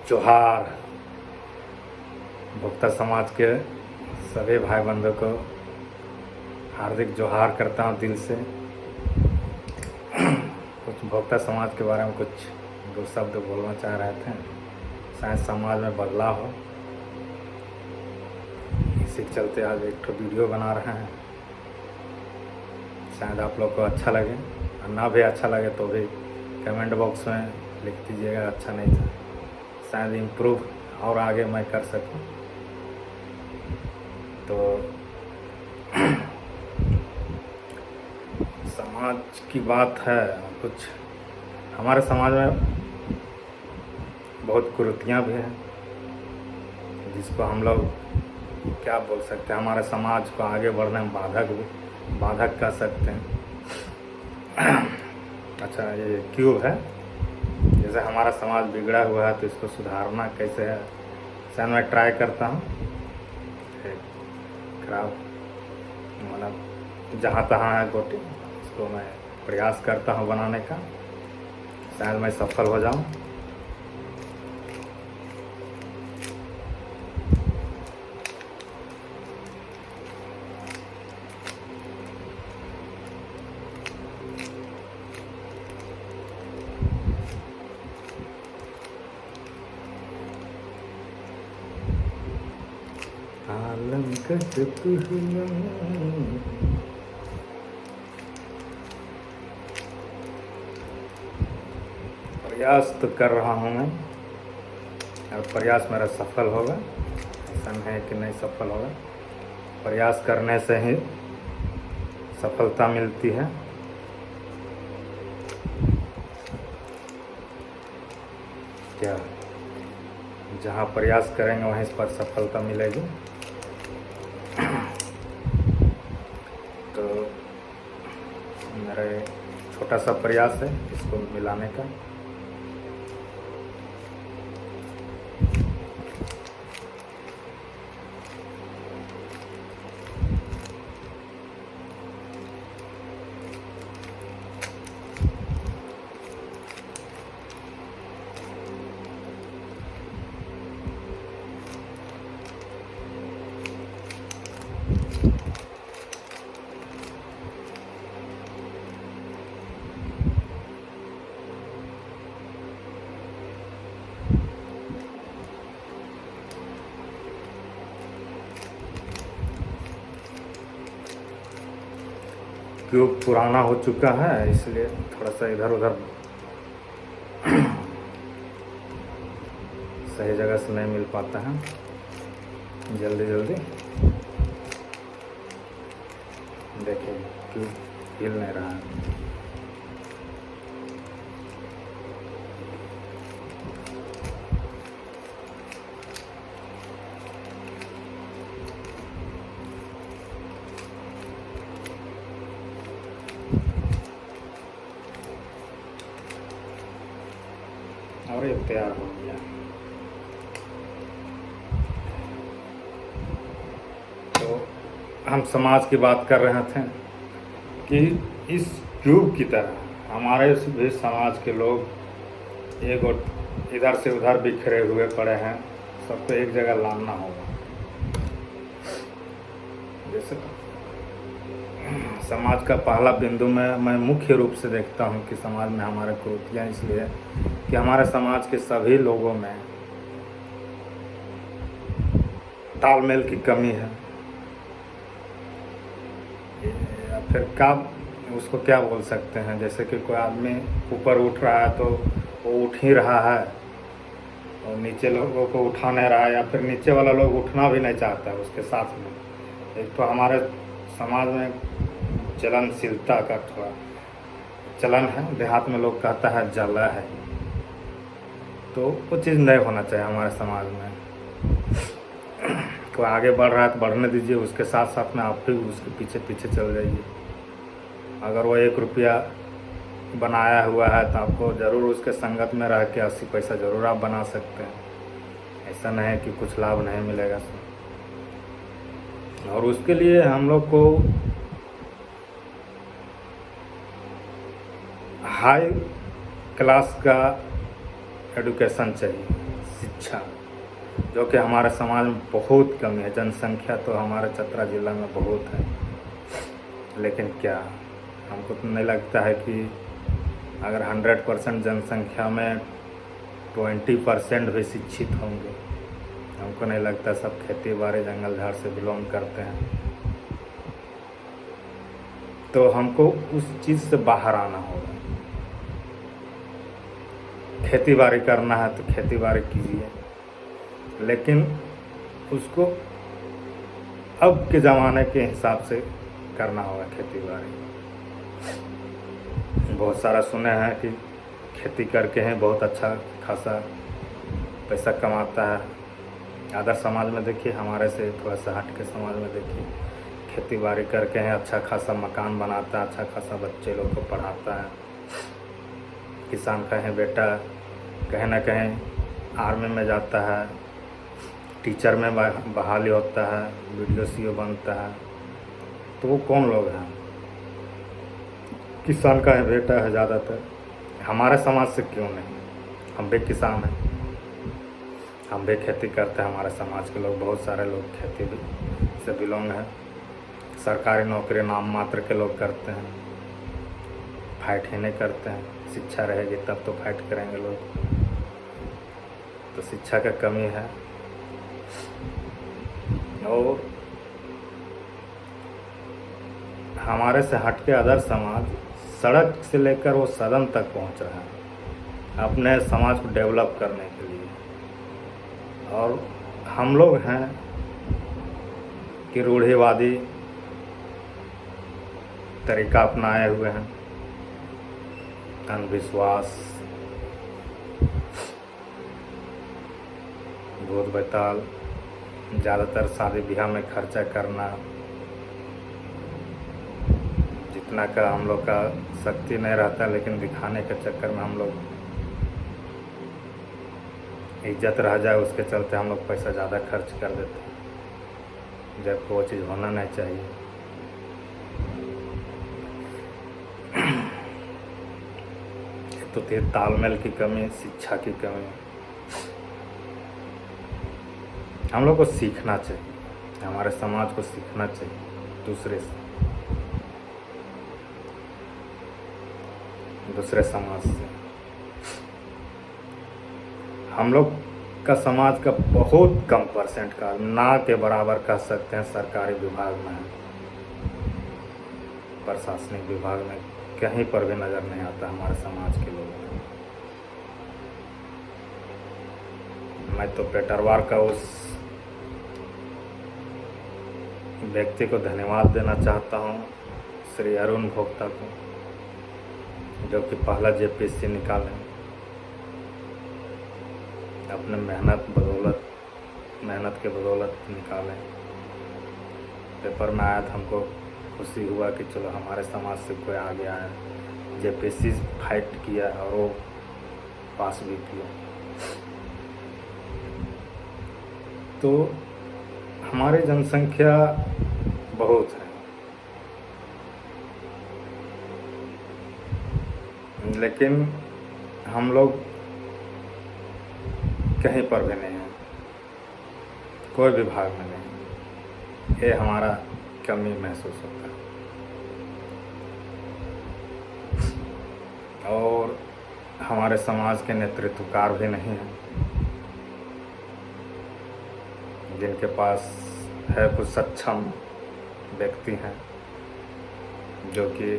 जोहार। भोक्ता समाज के सभी भाई बंधुओं को हार्दिक जोहार करता हूँ दिल से। कुछ भोक्ता समाज के बारे में कुछ दो शब्द बोलना चाह रहे थे। शायद समाज में बदलाव हो, इसी के चलते आज एक तो वीडियो बना रहे हैं। शायद आप लोग को अच्छा लगे, और ना भी अच्छा लगे तो भी कमेंट बॉक्स में लिख दीजिएगा अच्छा नहीं था। शायद इम्प्रूव और आगे मैं कर सकूं। तो समाज की बात है, कुछ हमारे समाज में बहुत कुरीतियाँ भी हैं जिसको हम लोग क्या बोल सकते हैं, हमारे समाज को आगे बढ़ने में बाधक कर सकते हैं। अच्छा, ये क्यों है? जैसे हमारा समाज बिगड़ा हुआ है तो इसको सुधारना कैसे है, शायद मैं ट्राई करता हूँ। खराब मतलब जहाँ तहाँ है गोटी, इसको मैं प्रयास करता हूँ बनाने का। शायद मैं सफल हो जाऊँ। प्रयास तो कर रहा हूँ मैं, और प्रयास मेरा सफल होगा, ऐसा नहीं है कि नहीं सफल होगा। प्रयास करने से ही सफलता मिलती है। क्या जहाँ प्रयास करेंगे वहीं पर सफलता मिलेगी। तो मेरा छोटा सा प्रयास है इसको मिलाने का। क्यूब पुराना हो चुका है, इसलिए थोड़ा सा इधर उधर सही जगह से नहीं मिल पाता है जल्दी। देखिए क्यूब हिल नहीं रहा है। और ये तैयार हो गया। तो हम समाज की बात कर रहे थे कि इस क्यूब की तरह हमारे भी समाज के लोग एक और इधर से उधर बिखरे हुए पड़े हैं, सबको एक जगह लाना होगा। जैसे समाज का पहला बिंदु में मैं मुख्य रूप से देखता हूँ कि समाज में हमारे कुरीतियाँ इसलिए कि हमारे समाज के सभी लोगों में तालमेल की कमी है, या फिर उसको क्या बोल सकते हैं। जैसे कि कोई आदमी ऊपर उठ रहा है तो वो उठ ही रहा है और नीचे लोगों को उठा नहीं रहा है, या फिर नीचे वाला लोग उठना भी नहीं चाहता है उसके साथ में। एक तो हमारे समाज में चलनशीलता का थोड़ा चलन है, देहात में लोग कहता है जला है, तो वो चीज़ नहीं होना चाहिए हमारे समाज में। कोई आगे बढ़ रहा है तो बढ़ने दीजिए, उसके साथ साथ में आप भी उसके पीछे पीछे चल जाइए। अगर वो 1 रुपया बनाया हुआ है तो आपको ज़रूर उसके संगत में रह के 80 पैसा ज़रूर आप बना सकते हैं। ऐसा नहीं है कि कुछ लाभ नहीं मिलेगा। और उसके लिए हम लोग को हाई क्लास का एडुकेशन चाहिए, शिक्षा, जो कि हमारे समाज में बहुत कमी है। जनसंख्या तो हमारे चतरा जिला में बहुत है, लेकिन क्या हमको तो नहीं लगता है कि अगर 100% जनसंख्या में 20% भी शिक्षित होंगे। हमको नहीं लगता सब खेती बाड़ी जंगल झाड़ से बिलोंग करते हैं। तो हमको उस चीज़ से बाहर आना होगा। खेती बाड़ी करना है तो खेती बाड़ी कीजिए, लेकिन उसको अब के ज़माने के हिसाब से करना होगा। खेती बाड़ी बहुत सारा सुने हैं कि खेती करके हैं बहुत अच्छा खासा पैसा कमाता है। अदर समाज में देखिए, हमारे से थोड़ा सा हट के समाज में देखिए, खेती बाड़ी करके हैं अच्छा खासा मकान बनाता है, अच्छा खासा बच्चे लोग को पढ़ाता है। किसान का है बेटा कहीं ना कहीं आर्मी में जाता है, टीचर में बहाली होता है, वीडियो सीओ बनता है। तो वो कौन लोग हैं? किसान का है बेटा है ज़्यादातर। हमारे समाज से क्यों नहीं? हम भी किसान हैं, हम भी खेती करते हैं। हमारे समाज के लोग, बहुत सारे लोग खेती भी से बिलोंग है। सरकारी नौकरी नाम मात्र के लोग करते हैं, फाइट ही नहीं करते हैं। शिक्षा रहेगी तब तो फाइट करेंगे लोग। तो शिक्षा का कमी है। और हमारे से हट के अदर समाज सड़क से लेकर वो सदन तक पहुंच रहा है अपने समाज को डेवलप करने के लिए। और हम लोग हैं कि रूढ़िवादी तरीका अपनाए हुए हैं, अंधविश्वास, भूत बैताल, ज़्यादातर शादी ब्याह में खर्चा करना। जितना का हम लोग का शक्ति नहीं रहता, लेकिन दिखाने के चक्कर में हम लोग इज्जत रह जाए उसके चलते हम लोग पैसा ज़्यादा खर्च कर देते हैं, जबकि वो चीज़ होना नहीं चाहिए। तो तालमेल की कमी, शिक्षा की कमी। हम लोग को सीखना चाहिए, हमारे समाज को सीखना चाहिए दूसरे समाज से। हम लोग का समाज का बहुत कम परसेंट का, ना के बराबर कह सकते हैं, सरकारी विभाग में है, प्रशासनिक विभाग में कहीं पर भी नज़र नहीं आता हमारे समाज के लोग। मैं तो पेटरवार का उस व्यक्ति को धन्यवाद देना चाहता हूँ, श्री अरुण भोक्ता को, जो कि पहला जेपीएससी निकाले। अपने मेहनत के बदौलत निकाले। पेपर में आया था, हमको खुशी हुआ कि चलो हमारे समाज से कोई आ गया है, जेपीएससी फाइट किया और वो पास भी किया। तो हमारी जनसंख्या बहुत है, लेकिन हम लोग कहीं पर भी नहीं हैं, कोई विभाग में नहीं। ये हमारा कमी महसूस होता है। और हमारे समाज के नेतृत्वकार भी नहीं हैं, जिनके पास है कुछ सक्षम व्यक्ति हैं जो कि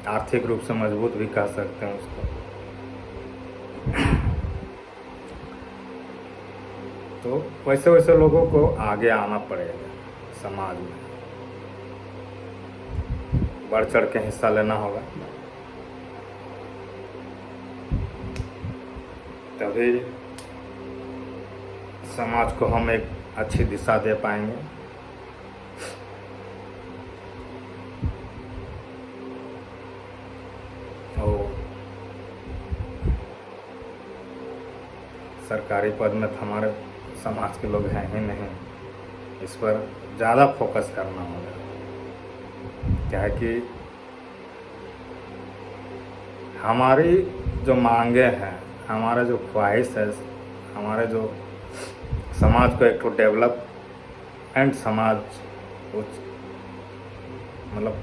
आर्थिक रूप से मजबूत भी कह सकते हैं उसको। तो वैसे वैसे लोगों को आगे आना पड़ेगा, समाज में बढ़ चढ़ के हिस्सा लेना होगा, तभी समाज को हम एक अच्छी दिशा दे पाएंगे। और सरकारी पद में तो हमारे समाज के लोग हैं ही नहीं, इस पर ज़्यादा फोकस करना होगा। क्या है कि हमारी जो मांगे हैं हमारा जो ख्वाहिश है, हमारे जो समाज को एक तो डेवलप एंड समाज कुछ मतलब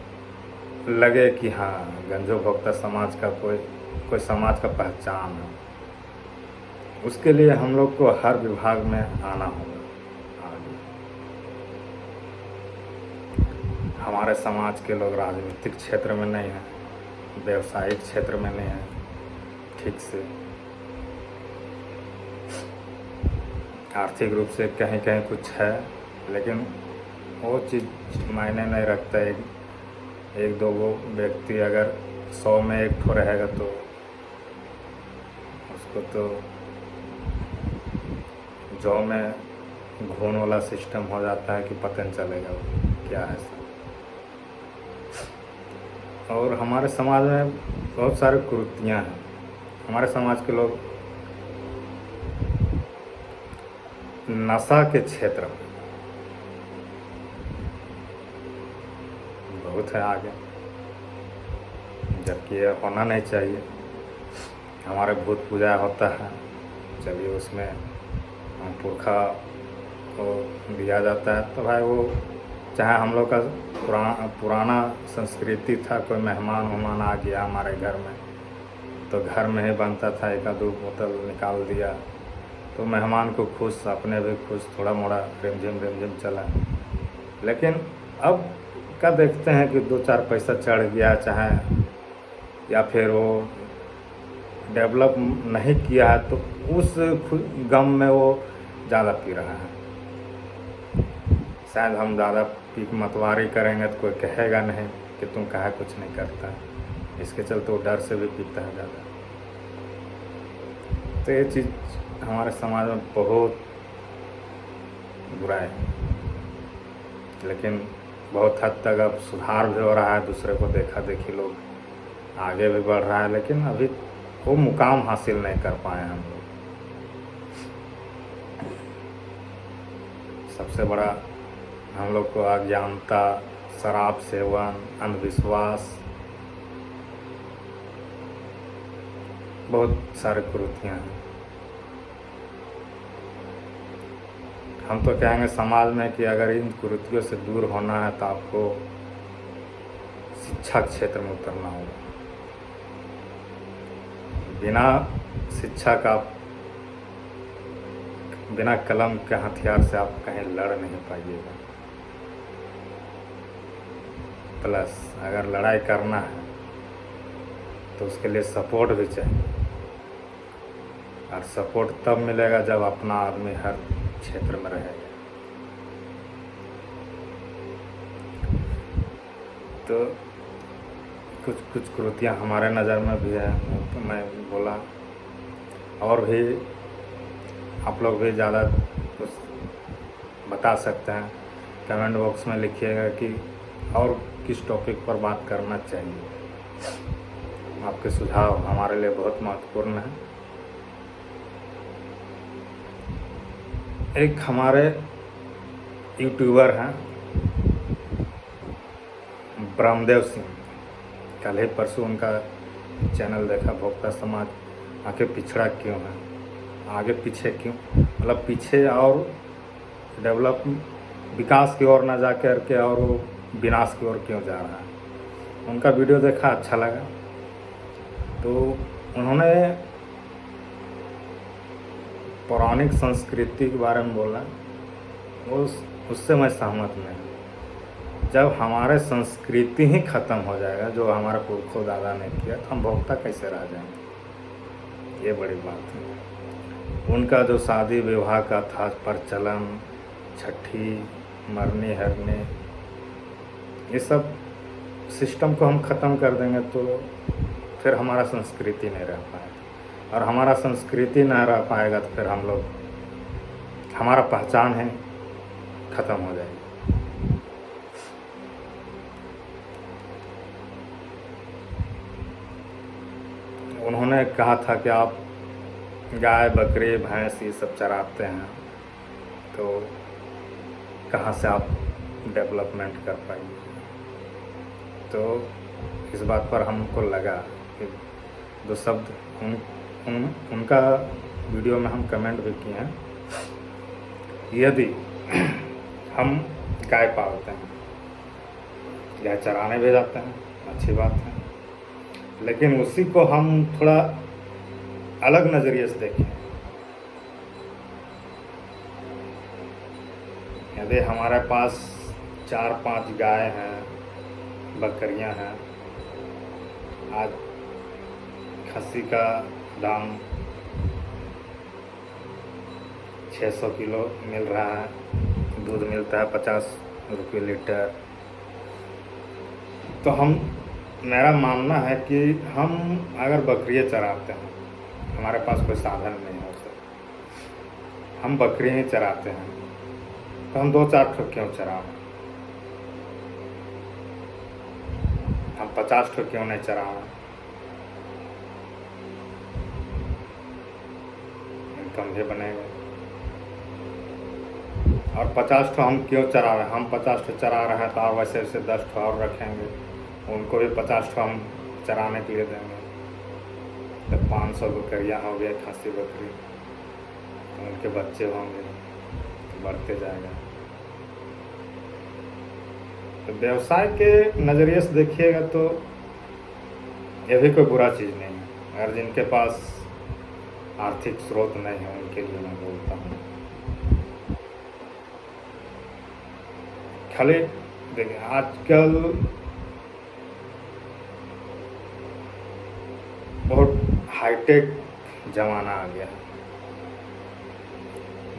लगे कि हाँ गंजो भोक्ता समाज का कोई समाज का पहचान है, उसके लिए हम लोग को हर विभाग में आना होगा आगे। हमारे समाज के लोग राजनीतिक क्षेत्र में नहीं हैं, व्यवसायिक क्षेत्र में नहीं हैं ठीक से, आर्थिक रूप से कहीं कहीं कुछ है, लेकिन वो चीज़ मायने नहीं रखता है। एक दो वो व्यक्ति अगर 100 में एक ठो रहेगा तो उसको तो जौ में घून वाला सिस्टम हो जाता है कि पता नहीं चलेगा वो क्या है। और हमारे समाज में बहुत सारे कुरीतियाँ हैं। हमारे समाज के लोग नशा के क्षेत्र में बहुत है आगे, जबकि ये होना नहीं चाहिए। हमारे भूत पूजा होता है, चलिए उसमें हम पुरखा को दिया जाता है, तो भाई वो चाहे हम लोग का पुराना संस्कृति था, कोई मेहमान वहमान आ गया हमारे घर में तो घर में ही बनता था, एक आध बोतल निकाल दिया तो मेहमान को खुश, अपने भी खुश, थोड़ा मोड़ा रिमझिम चला। लेकिन अब क्या देखते हैं कि 2-4 पैसा चढ़ गया, चाहे या फिर वो डेवलप नहीं किया है तो उस गम में वो ज़्यादा पी रहा है। शायद हम ज़्यादा पीक मतवारी करेंगे तो कोई कहेगा नहीं कि तुम कहा कुछ नहीं करता, इसके चलते वो डर से भी पीता है ज़्यादा। तो ये चीज़ हमारे समाज में बहुत बुरा है, लेकिन बहुत हद तक अब सुधार भी हो रहा है, दूसरे को देखा देखी लोग आगे भी बढ़ रहा है, लेकिन अभी वो मुकाम हासिल नहीं कर पाए हम लोग। सबसे बड़ा हम लोग को अज्ञानता, शराब सेवन, अंधविश्वास, बहुत सारे कुरीतियाँ हैं। हम तो कहेंगे समाज में कि अगर इन कुरीतियों से दूर होना है तो आपको शिक्षा क्षेत्र में उतरना होगा। बिना शिक्षा का, बिना कलम के हथियार से आप कहीं लड़ नहीं पाइएगा। प्लस अगर लड़ाई करना है तो उसके लिए सपोर्ट भी चाहिए, और सपोर्ट तब मिलेगा जब अपना आदमी हर क्षेत्र में रहेगा। तो कुछ कुरीतियाँ हमारे नज़र में भी है, तो मैं बोला, और भी आप लोग भी ज़्यादा कुछ बता सकते हैं। कमेंट बॉक्स में लिखिएगा कि और किस टॉपिक पर बात करना चाहिए। आपके सुझाव हमारे लिए बहुत महत्वपूर्ण है। एक हमारे यूट्यूबर हैं ब्रह्मदेव सिंह, कल ही परसों उनका चैनल देखा, भोक्ता समाज आगे पिछड़ा क्यों है, आगे पीछे क्यों, मतलब पीछे और डेवलप विकास की ओर ना जा कर के और वो विनाश की ओर क्यों जा रहा है। उनका वीडियो देखा, अच्छा लगा। तो उन्होंने पौराणिक संस्कृति के बारे में बोला, उससे मैं सहमत नहीं। जब हमारे संस्कृति ही ख़त्म हो जाएगा, जो हमारा पुरखों दादा ने किया, तो हम भोक्ता कैसे रह जाएंगे। ये बड़ी बात है। उनका जो शादी विवाह का था प्रचलन, छठी, मरनी हरनी, ये सब सिस्टम को हम ख़त्म कर देंगे तो फिर हमारा संस्कृति नहीं रह पाएगा, और हमारा संस्कृति नहीं रह पाएगा तो फिर हम लोग, हमारा पहचान है ख़त्म हो जाएगी। उन्होंने कहा था कि आप गाय, बकरी, भैंस ये सब चराते हैं तो कहाँ से आप डेवलपमेंट कर पाएंगे। तो इस बात पर हमको लगा कि दो शब्द उनका वीडियो में हम कमेंट भी किए हैं, यदि हम गाय पालते हैं, गाय चराने भी जाते हैं, अच्छी बात है, लेकिन उसी को हम थोड़ा अलग नज़रिए से देखें। यदि हमारे पास 4-5 गाय हैं, बकरियां हैं, आज खस्सी का दाम 600 किलो मिल रहा है, दूध मिलता है 50 रुपये लीटर। तो मेरा मानना है कि हम अगर बकरियाँ चराते हैं, हमारे पास कोई साधन नहीं हो सकता, हम बकरियाँ ही चराते हैं, तो हम 2-4 ठो क्यों चराएं? हम 50 ठो क्यों नहीं चराएं? इनकम भी बनेगा। और 50 ठो हम क्यों चरा रहे हैं? हम 50 ठो चरा रहे हैं तो और वैसे वैसे 10 ठो और रखेंगे, उनको भी 50 ठो हम चराने के लिए देंगे, तो 500 बकरियाँ हो गई, खस्सी बकरी, तो उनके बच्चे होंगे, तो बढ़ते जाएगा। तो व्यवसाय के नज़रिए से देखिएगा तो यह भी कोई बुरा चीज़ नहीं है। अगर जिनके पास आर्थिक स्रोत नहीं है उनके लिए मैं बोलता हूँ। खाली देखिए, आजकल बहुत हाईटेक ज़माना आ गया है,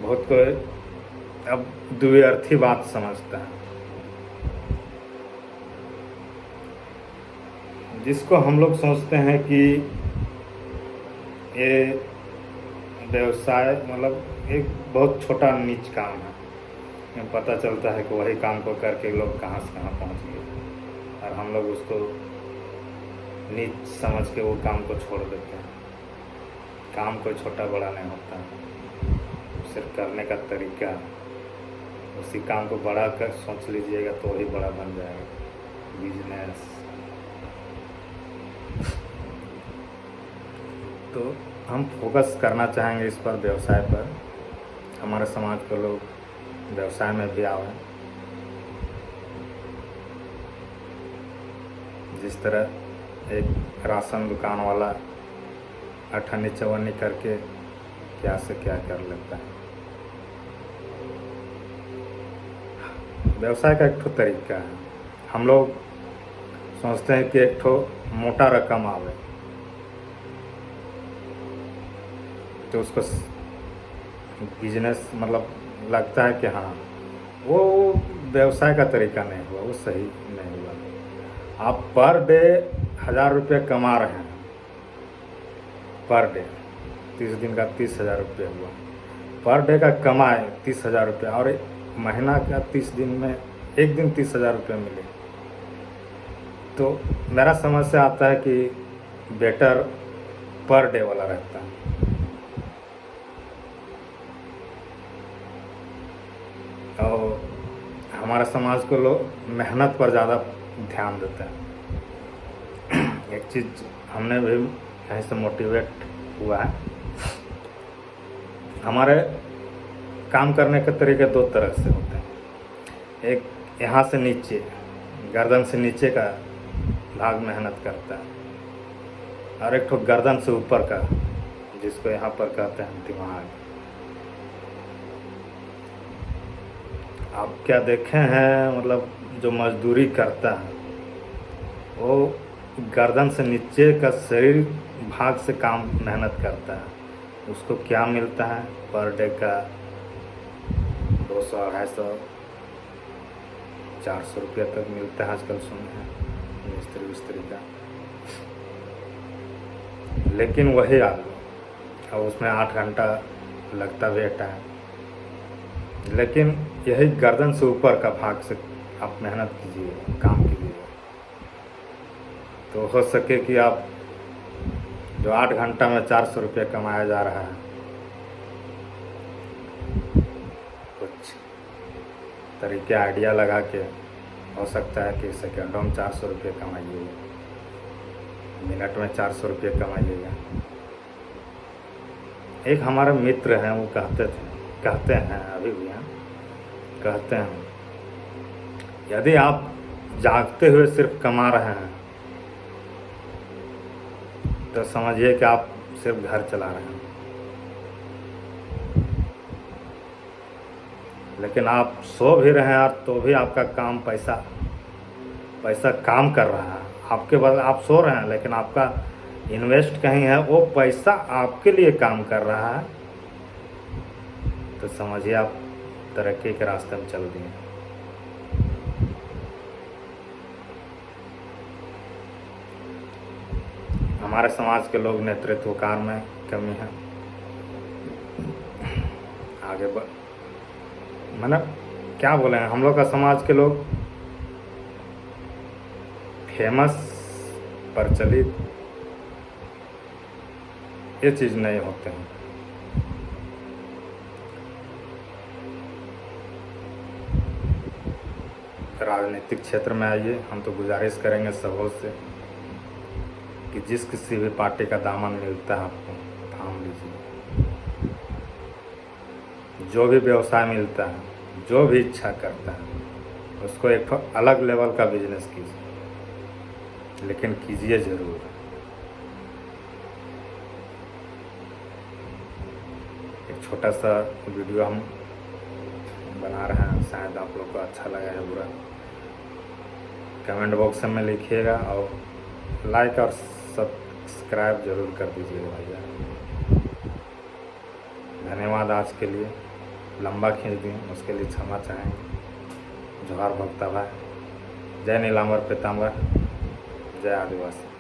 बहुत कोई अब द्व्यर्थी बात समझता है। जिसको हम लोग सोचते हैं कि ये व्यवसाय मतलब एक बहुत छोटा नीच काम है, पता चलता है कि वही काम को करके लोग कहाँ से कहाँ पहुँच गए, और हम लोग उसको नीच समझ के वो काम को छोड़ देते हैं। काम कोई छोटा बड़ा नहीं होता, सिर्फ करने का तरीका। उसी काम को बड़ा कर सोच लीजिएगा तो वही बड़ा बन जाएगा बिजनेस। तो हम फोकस करना चाहेंगे इस पर, व्यवसाय पर। हमारे समाज के लोग व्यवसाय में भी आए। जिस तरह एक राशन दुकान वाला अठन्नी चवन्नी करके क्या से क्या कर लेता है, व्यवसाय का एक ठो तरीका है। हम लोग सोचते हैं कि एक ठो मोटा रकम आवे तो उसको बिजनेस मतलब लगता है कि हाँ वो व्यवसाय का तरीका नहीं हुआ, वो सही नहीं हुआ। आप पर डे 1000 रुपये कमा रहे हैं, पर डे 30 दिन का 30,000 रुपये हुआ, पर डे का कमाए 30,000 रुपये, और महीना का 30 दिन में एक दिन 30,000 रुपये मिले, तो मेरा समझ से आता है कि बेटर पर डे वाला रहता है। और हमारा समाज को लोग मेहनत पर ज़्यादा ध्यान देते हैं। एक चीज़ हमने भी कहीं से मोटिवेट हुआ है। हमारे काम करने के तरीके 2 तरह से होते हैं। एक यहाँ से नीचे, गर्दन से नीचे का भाग मेहनत करता है, और एक ठो गर्दन से ऊपर का, जिसको यहाँ पर कहते हैं दिमाग। आप क्या देखे हैं, मतलब जो मजदूरी करता है वो गर्दन से नीचे का शरीर भाग से काम मेहनत करता है, उसको क्या मिलता है पर डे का 200, 250, 400 रुपया तक मिलता है आजकल, सुने हैं मिस्त्री विस्त्री का। लेकिन वही आदमी, और उसमें 8 घंटा लगता भी टाइम, लेकिन यही गर्दन से ऊपर का भाग से आप मेहनत कीजिए, काम कीजिए, तो हो सके कि आप जो 8 घंटा में 400 रुपये कमाया जा रहा है, कुछ तरीके आइडिया लगा के हो सकता है कि सेकेंडों में 400 रुपये कमाइएगा, मिनट में 400 रुपये कमाइएगा। एक हमारे मित्र हैं, वो कहते हैं अभी भी हैं, कहते हैं यदि आप जागते हुए सिर्फ कमा रहे हैं तो समझिए कि आप सिर्फ घर चला रहे हैं, लेकिन आप सो भी रहे हैं और तो भी आपका काम पैसा काम कर रहा है आपके बाद। आप सो रहे हैं लेकिन आपका इन्वेस्ट कहीं है, वो पैसा आपके लिए काम कर रहा है, तो समझिए आप तरक्की के रास्ते में चल दिए। हमारे समाज के लोग नेतृत्वकार में कमी है, आगे मतलब क्या बोले, हम लोग का समाज के लोग फेमस, प्रचलित, ये चीज़ नहीं होते हैं। राजनीतिक क्षेत्र में आइए, हम तो गुजारिश करेंगे सबों से कि जिस किसी भी पार्टी का दामन मिलता है आपको थाम लीजिए। जो भी व्यवसाय मिलता है, जो भी इच्छा करता है, उसको एक अलग लेवल का बिजनेस कीजिए, लेकिन कीजिए ज़रूर। एक छोटा सा वीडियो हम बना रहे हैं, शायद आप लोग को अच्छा लगा है बुरा, कमेंट बॉक्स में लिखिएगा और लाइक और सब्सक्राइब जरूर कर दीजिएगा भैया। धन्यवाद। आज के लिए लंबा खींच दिए, उसके लिए क्षमा चाहेंगे। जोहार भक्ता भाई। जय नीलांबर पीतांबर, जय आदिवासी।